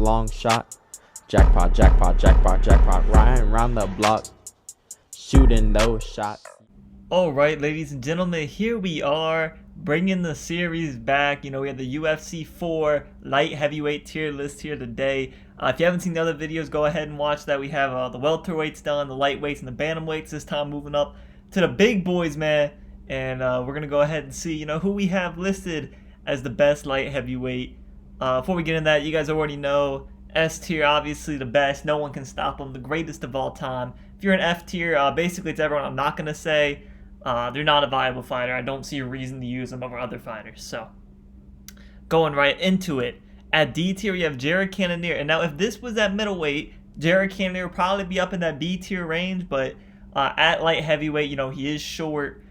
long shot. Jackpot, jackpot, jackpot, jackpot. Riding around the block, shooting those shots. Alright, ladies and gentlemen, here we are bringing the series back. You know, we have the UFC 4 light heavyweight tier list here today. If you haven't seen the other videos, go ahead and watch that. We have the welterweights done, the lightweights, and the bantamweights. This time moving up to the big boys, man. And we're going to go ahead and see, who we have listed as the best light heavyweight. Before we get into that, you guys already know S tier, obviously the best. No one can stop them. The greatest of all time. If you're an F tier, basically it's everyone I'm not going to say. They're not a viable fighter. I don't see a reason to use them over other fighters. So, going right into it. At D tier, we have Jared Cannonier. And now, if this was at middleweight, Jared Cannonier would probably be up in that B tier range. But at light heavyweight, he is short.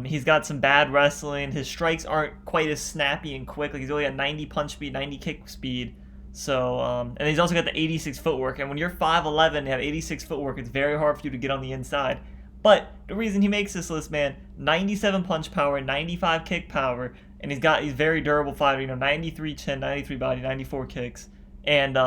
He's got some bad wrestling. His strikes aren't quite as snappy and quick. Like, he's only got 90 punch speed, 90 kick speed. So, and he's also got the 86 footwork. And when you're 5'11" and have 86 footwork, it's very hard for you to get on the inside. But the reason he makes this list, man, 97 punch power, 95 kick power, and he's very durable fighter, 93 chin, 93 body, 94 kicks. And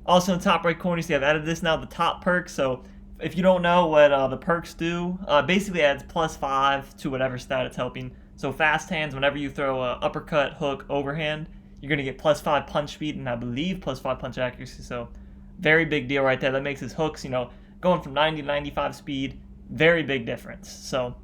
also in the top right corner, you see I've added this now, the top perk. So if you don't know what the perks do, basically adds +5 to whatever stat it's helping. So fast hands, whenever you throw a uppercut, hook, overhand, you're going to get +5 punch speed and I believe +5 punch accuracy. So very big deal right there. That makes his hooks, going from 90 to 95 speed. Very big difference. So,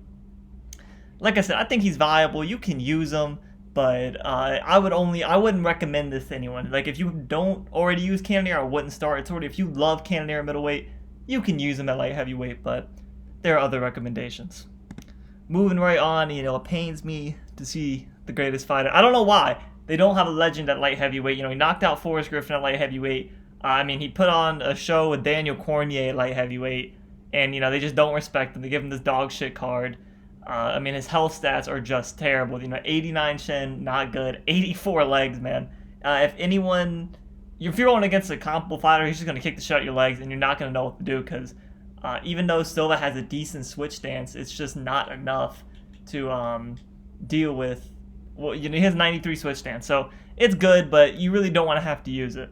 like I said, I think he's viable. You can use him, but I wouldn't recommend this to anyone. Like, if you don't already use Cannonier, I wouldn't start. It's already, if you love Cannonier middleweight, you can use him at light heavyweight, but there are other recommendations. Moving right on, it pains me to see the greatest fighter. I don't know why they don't have a legend at light heavyweight. He knocked out Forrest Griffin at light heavyweight. He put on a show with Daniel Cormier at light heavyweight. And, they just don't respect him. They give him this dog shit card. His health stats are just terrible. 89 chin, not good. 84 legs, man. If you're going against a comparable fighter, he's just going to kick the shit out your legs, and you're not going to know what to do because even though Silva has a decent switch stance, it's just not enough to deal with. Well, he has 93 switch stance, so it's good, but you really don't want to have to use it.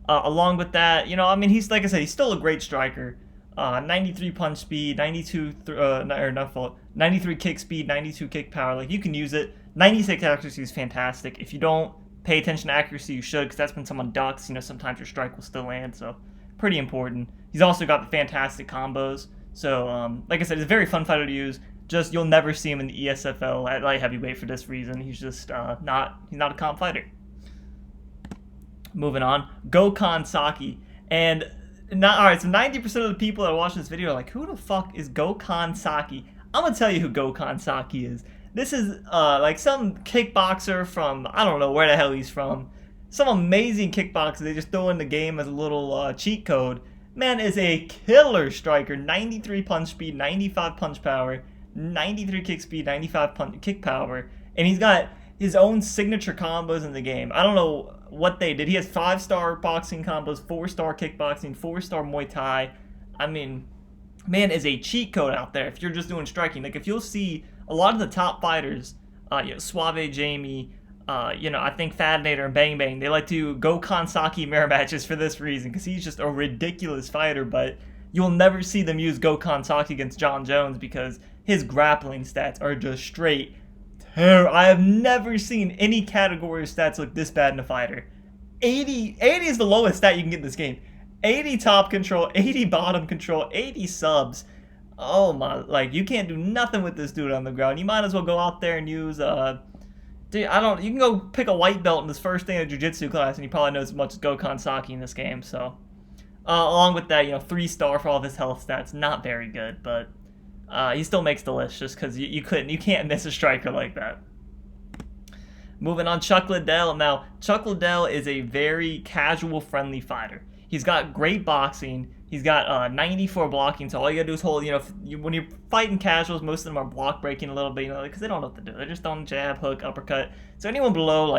Along with that, he's, like I said, he's still a great striker. 93 punch speed, 93 kick speed, 92 kick power. Like, you can use it. 96 accuracy is fantastic. If you don't pay attention to accuracy, you should, because that's when someone ducks. Sometimes your strike will still land, so pretty important. He's also got the fantastic combos. So, like I said, he's a very fun fighter to use. Just, you'll never see him in the ESFL at light heavyweight for this reason. He's just he's not a comp fighter. Moving on, Gokhan Saki. And alright, so 90% of the people that watch this video are like, who the fuck is Gokhan Saki? I'm gonna tell you who Gokhan Saki is. This is like some kickboxer from, I don't know where the hell he's from. Some amazing kickboxer they just throw in the game as a little cheat code. Man is a killer striker. 93 punch speed, 95 punch power, 93 kick speed, 95 kick power. And he's got his own signature combos in the game. I don't know what they did. He has 5-star boxing combos, 4-star kickboxing, 4-star Muay Thai. Man is a cheat code out there if you're just doing striking. Like, if you'll see a lot of the top fighters, Suave Jamie, I think Fadnator and Bang Bang, they like to go Gokhan Saki mirror matches for this reason, because he's just a ridiculous fighter, but you'll never see them use Gokhan Saki against John Jones because his grappling stats are just straight terrible. I have never seen any category of stats look this bad in a fighter. 80 is the lowest stat you can get in this game. 80 top control, 80 bottom control, 80 subs. Oh my, you can't do nothing with this dude on the ground. You might as well go out there and use, you can go pick a white belt in this first day of jiu-jitsu class and you probably know as much as Gokhan Saki in this game, so. Along with that, 3-star for all of his health stats, not very good, but he still makes the list just because you can't miss a striker like that. Moving on, Chuck Liddell. Now, Chuck Liddell is a very casual, friendly fighter. He's got great boxing. He's got 94 blocking, so all you gotta do is hold, when you're fighting casuals, most of them are block breaking a little bit, because they don't know what to do. They're just throwing jab, hook, uppercut. So anyone below,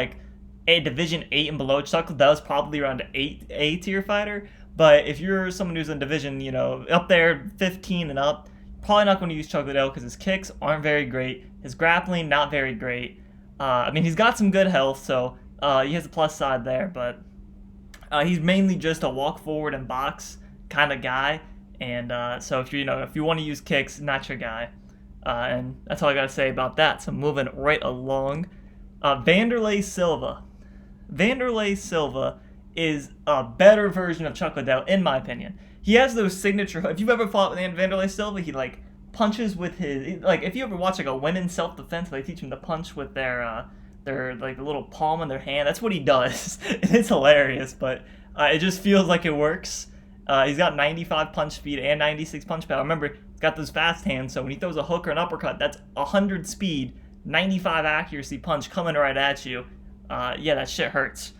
a Division 8 and below, Chuck Liddell is probably around an A tier fighter. But if you're someone who's in Division, up there, 15 and up, probably not going to use Chuck Liddell because his kicks aren't very great. His grappling, not very great. He's got some good health, so he has a plus side there, but He's mainly just a walk forward and box kind of guy, and so if you want to use kicks, not your guy. And that's all I gotta say about that. So moving right along, Vanderlei Silva. Vanderlei Silva is a better version of Chuck Liddell, in my opinion. He has those signature. If you've ever fought with Vanderlei Silva, he like punches with his like. If you ever watch like a women's self defense, they teach them to punch with their like the little palm in their hand. That's what he does. It's hilarious, but it just feels like it works. He's got 95 punch speed and 96 punch power. Remember, he's got those fast hands, so when he throws a hook or an uppercut, that's 100 speed, 95 accuracy punch coming right at you. Yeah, that shit hurts.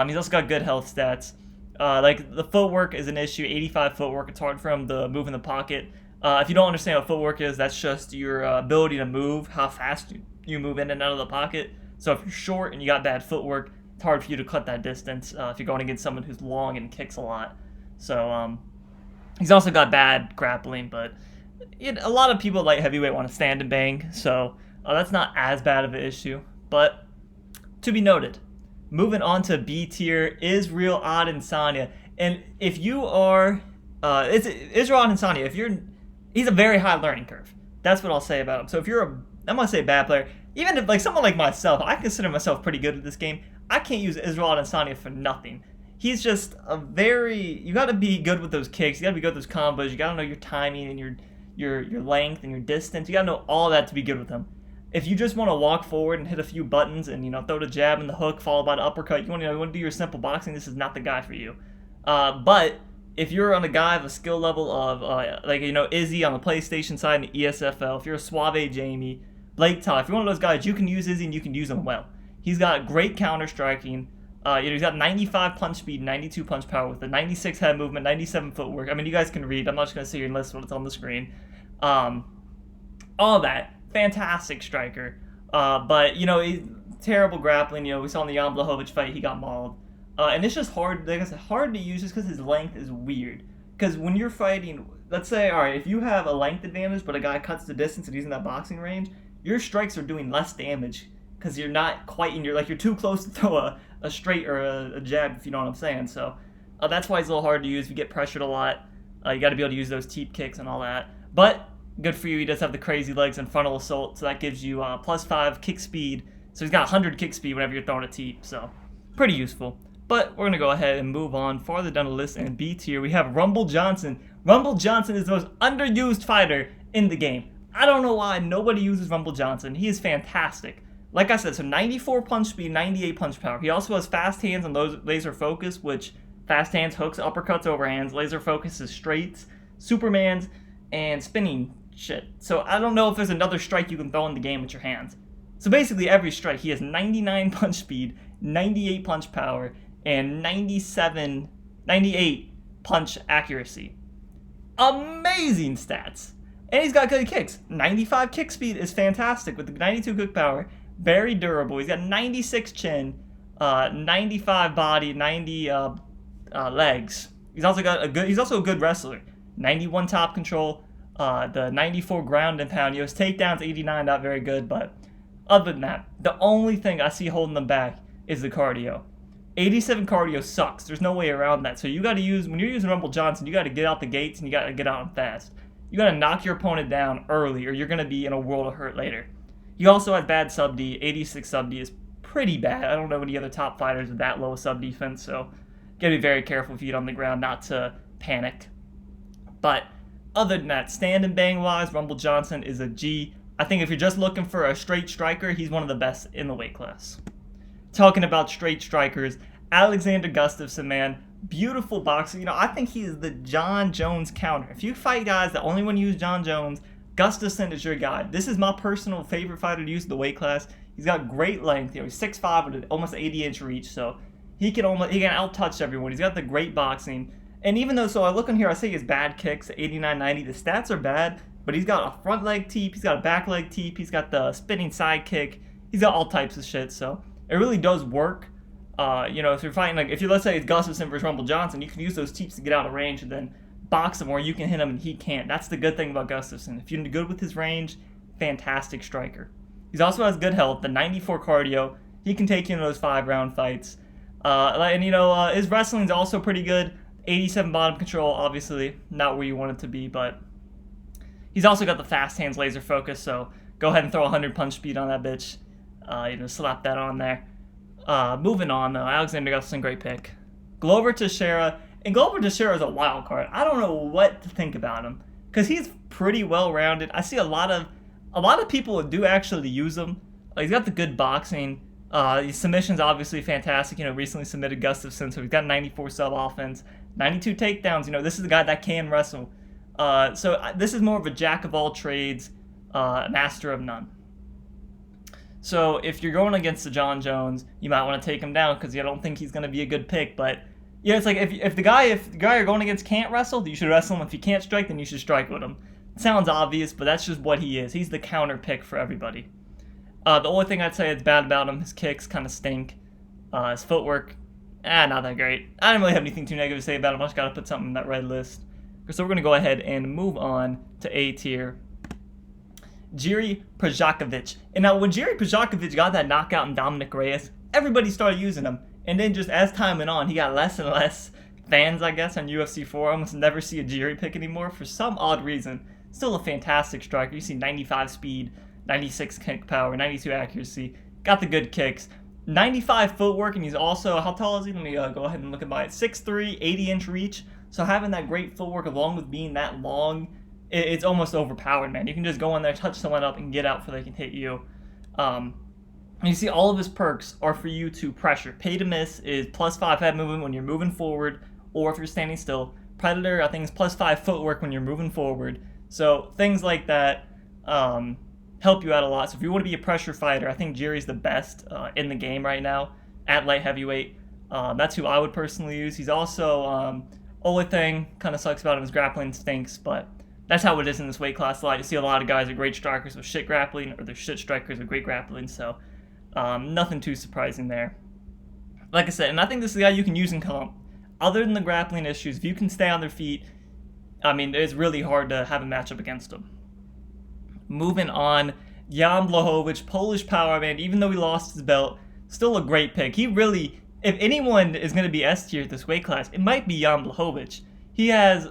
He's also got good health stats. Like the footwork is an issue. 85 footwork. It's hard for him to move in the pocket. If you don't understand what footwork is, that's just your ability to move, how fast you move in and out of the pocket. So if you're short and you got bad footwork, it's hard for you to cut that distance if you're going against someone who's long and kicks a lot. So he's also got bad grappling, but a lot of people at light heavyweight want to stand and bang, so that's not as bad of an issue. But to be noted, moving on to B tier, Israel Adesanya. And if you are, it's Israel Adesanya. He's a very high learning curve. That's what I'll say about him. So if I'm gonna say a bad player, even if like someone like myself, I consider myself pretty good at this game. I can't use Israel Adesanya for nothing. He's just you got to be good with those kicks. You got to be good with those combos. You got to know your timing and your length and your distance. You got to know all that to be good with him. If you just want to walk forward and hit a few buttons and throw the jab and the hook followed by the uppercut, you want to do your simple boxing, this is not the guy for you. But if you're on a guy of a skill level of Izzy on the PlayStation side and the ESFL, if you're a Suave Jamie, Blake Todd, if you're one of those guys, you can use Izzy and you can use him well. He's got great counter striking. He's got 95 punch speed, 92 punch power with a 96 head movement, 97 footwork. I mean, you guys can read. I'm not just going to sit here and list what's on the screen. All that. Fantastic striker. But, he's terrible grappling. We saw in the Jan Blachowicz fight, he got mauled. And it's just hard, like I said, hard to use just because his length is weird. Because when you're fighting, let's say, all right, if you have a length advantage, but a guy cuts the distance and he's in that boxing range, your strikes are doing less damage because you're not quite you're too close to throw a straight or a jab, if you know what I'm saying. So that's why he's a little hard to use. If you get pressured a lot, you got to be able to use those teep kicks and all that. But good for you, he does have the crazy legs and frontal assault, so that gives you +5 kick speed. So he's got 100 kick speed whenever you're throwing a teep, so pretty useful. But we're going to go ahead and move on farther down the list. In B tier, we have Rumble Johnson. Rumble Johnson is the most underused fighter in the game. I don't know why nobody uses Rumble Johnson. He is fantastic. Like I said, so 94 punch speed, 98 punch power. He also has fast hands and laser focus, which fast hands, hooks, uppercuts, overhands. Laser focus is straights, Supermans, and spinning shit. So I don't know if there's another strike you can throw in the game with your hands. So basically every strike, he has 99 punch speed, 98 punch power, and 98 punch accuracy. Amazing stats. And he's got good kicks. 95 kick speed is fantastic with the 92 kick power. Very durable. He's got 96 chin, 95 body, 90 legs. He's also a good wrestler. 91 top control, the 94 ground and pound. His takedowns 89, not very good, but other than that, the only thing I see holding them back is the cardio. 87 cardio sucks. There's no way around that. So you got to when you're using Rumble Johnson, you got to get out the gates and you got to get out fast. You got to knock your opponent down early or you're going to be in a world of hurt later. He also has bad sub D. 86 sub D is pretty bad. I don't know any other top fighters with that low sub defense, so got to be very careful if you get on the ground not to panic. But other than that, stand and bang wise, Rumble Johnson is a G. I think if you're just looking for a straight striker, he's one of the best in the weight class. Talking about straight strikers, Alexander Gustafsson, man, beautiful boxer. I think he is the John Jones counter. If you fight guys that only want to use John Jones, Gustafsson is your guy. This is my personal favorite fighter to use the weight class. He's got great length. He's 6'5" with almost 80-inch reach, so he can out-touch everyone. He's got the great boxing. And even though, so I look in here, I say he has bad kicks, 89, 90. The stats are bad, but he's got a front leg teep. He's got a back leg teep. He's got the spinning side kick. He's got all types of shit, so it really does work. If you're fighting, let's say it's Gustafsson versus Rumble Johnson, you can use those teeps to get out of range and then box him, or you can hit him and he can't. That's the good thing about Gustafsson. If you're good with his range, fantastic striker. He also has good health, the 94 cardio. He can take you into those 5-round fights. And his wrestling's also pretty good. 87 bottom control, obviously not where you want it to be, but he's also got the fast hands, laser focus. So go ahead and throw 100 punch speed on that bitch. Slap that on there. Moving on though, Alexander Gustafsson, great pick. Glover Teixeira, and Glover Teixeira is a wild card. I don't know what to think about him because he's pretty well rounded. I see a lot of people do actually use him. He's got the good boxing. His submission's obviously fantastic. Recently submitted Gustafsson, so he's got 94 sub offense, 92 takedowns. This is a guy that can wrestle. This is more of a jack of all trades, master of none. So if you're going against the John Jones, you might want to take him down because I don't think he's going to be a good pick. But it's like if the guy you're going against can't wrestle, you should wrestle him. If he can't strike, then you should strike with him. It sounds obvious, but that's just what he is. He's the counter pick for everybody. The only thing I'd say that's bad about him, his kicks kind of stink. His footwork, not that great. I didn't really have anything too negative to say about him. I just got to put something in that red list. So we're going to go ahead and move on to A tier. Jiri Projakovic. And now when Jiri Projakovic got that knockout in Dominic Reyes, everybody started using him. And then just as time went on, he got less and less fans, I guess, on UFC 4. I almost never see a Jiri pick anymore for some odd reason. Still a fantastic striker. You see 95 speed, 96 kick power, 92 accuracy. Got the good kicks. 95 footwork, and he's also, how tall is he? Let me go ahead and look at mine. 6'3", 80-inch reach. So having that great footwork along with being that long, it's almost overpowered, man. You can just go in there, touch someone up, and get out before they can hit you. And you see all of his perks are for you to pressure. Pay to miss is +5 head movement when you're moving forward, or if you're standing still. Predator, I think, is +5 footwork when you're moving forward. So things like that help you out a lot. So if you want to be a pressure fighter, I think Jiri's the best in the game right now at light heavyweight. That's who I would personally use. He's also, only thing kind of sucks about him is grappling stinks, but that's how it is in this weight class a lot. You see a lot of guys are great strikers with shit grappling, or they're shit strikers with great grappling, so nothing too surprising there. Like I said, and I think this is a guy you can use in comp. Other than the grappling issues, if you can stay on their feet, I mean, it's really hard to have a matchup against him. Moving on, Jan Blachowicz, Polish power man, even though he lost his belt, still a great pick. He really, if anyone is going to be S tier at this weight class, it might be Jan Blachowicz. He has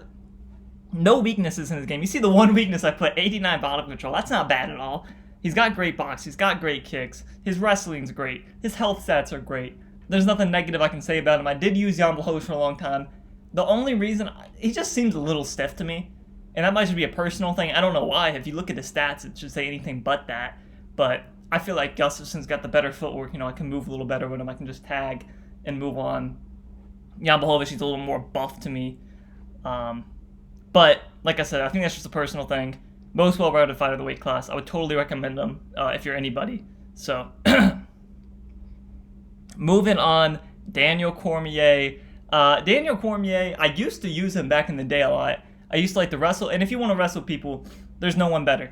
no weaknesses in his game. You see the one weakness I put, 89 bottom control. That's not bad at all. He's got great box. He's got great kicks. His wrestling's great. His health stats are great. There's nothing negative I can say about him. I did use Jan Blachowicz for a long time. The only reason, he just seems a little stiff to me. And that might just be a personal thing. I don't know why. If you look at his stats, it should say anything but that. But I feel like Gustafsson's got the better footwork. I can move a little better with him. I can just tag and move on. Jan Blachowicz, he's a little more buff to me. But, like I said, I think that's just a personal thing. Most well-rounded fighter of the weight class. I would totally recommend him if you're anybody. So, moving on, Daniel Cormier. Daniel Cormier, I used to use him back in the day a lot. I used to like to wrestle, and if you want to wrestle people, there's no one better.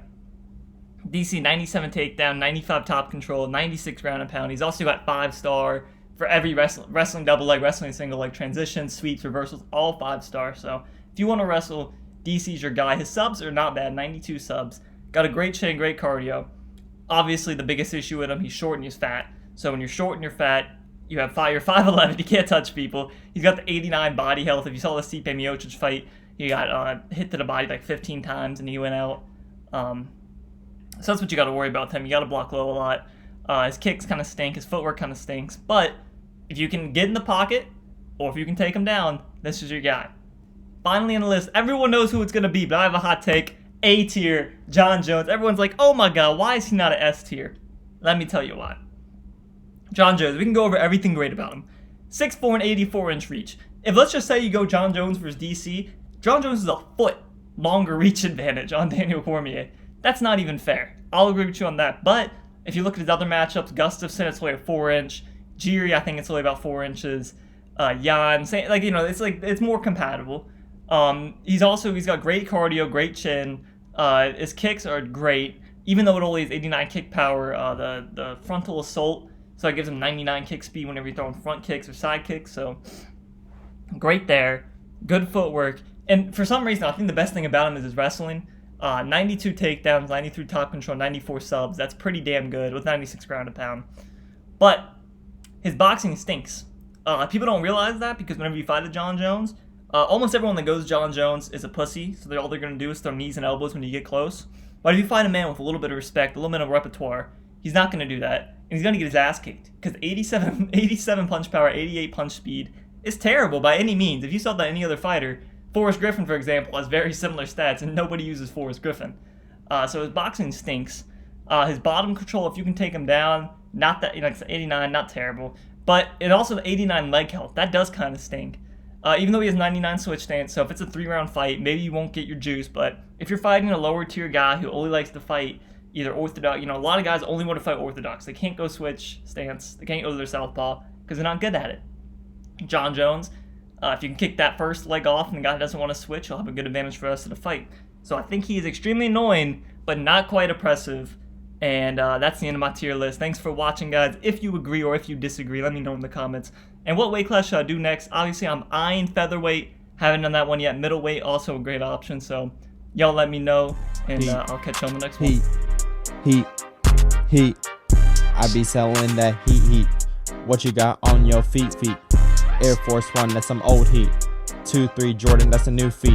DC 97 takedown, 95 top control, 96 ground and pound. He's also got 5-star for every wrestling double leg, wrestling single leg, transitions, sweeps, reversals, all 5-star. So if you want to wrestle, DC's your guy. His subs are not bad, 92 subs. Got a great chin, great cardio. Obviously, the biggest issue with him, he's short and he's fat. So when you're short and you're fat, you're 5'11", you can't touch people. He's got the 89 body health. If you saw the Stipe Miocic fight, he got hit to the body like 15 times and he went out. So that's what you got to worry about with him. You got to block low a lot. His kicks kind of stink. His footwork kind of stinks. But if you can get in the pocket, or if you can take him down, this is your guy. Finally on the list, everyone knows who it's going to be, but I have a hot take. A tier, John Jones. Everyone's like, oh my god, why is he not an S tier? Let me tell you why. John Jones, we can go over everything great about him. 6'4" and 84-inch reach. If let's just say you go John Jones versus DC, John Jones is a foot longer reach advantage on Daniel Cormier. That's not even fair. I'll agree with you on that. But if you look at his other matchups, Gustafsson, it's only a 4-inch. Jiri, I think it's only about 4 inches. Jan, it's more compatible. He's got great cardio, great chin. His kicks are great, even though it only has 89 kick power. The frontal assault, so it gives him 99 kick speed whenever you're throwing front kicks or side kicks. So great there, good footwork. And for some reason, I think the best thing about him is his wrestling. 92 takedowns, 93 top control, 94 subs. That's pretty damn good with 96 ground and pound. But his boxing stinks. People don't realize that because whenever you fight a John Jones, almost everyone that goes John Jones is a pussy. So all they're gonna do is throw knees and elbows when you get close. But if you find a man with a little bit of respect, a little bit of repertoire, he's not gonna do that, and he's gonna get his ass kicked. Because 87 punch power, 88 punch speed is terrible by any means. If you saw that any other fighter, Forrest Griffin, for example, has very similar stats, and nobody uses Forrest Griffin. So his boxing stinks. His bottom control, if you can take him down, not that, like 89, not terrible. But it also 89 leg health. That does kind of stink. Even though he has 99 switch stance, so if it's a 3-round fight, maybe you won't get your juice. But if you're fighting a lower tier guy who only likes to fight either orthodox, a lot of guys only want to fight orthodox. They can't go switch stance. They can't go to their southpaw because they're not good at it. John Jones, if you can kick that first leg off and the guy doesn't want to switch, you'll have a good advantage for the rest of the fight. So I think he is extremely annoying, but not quite oppressive. And that's the end of my tier list. Thanks for watching, guys. If you agree or if you disagree, let me know in the comments. And what weight class should I do next? Obviously, I'm eyeing featherweight. Haven't done that one yet. Middleweight, also a great option. So y'all let me know, and I'll catch you on the next one. Heat. I be selling that heat. What you got on your feet? Air Force One, that's some old heat. 2-3 Jordan, that's a new feat.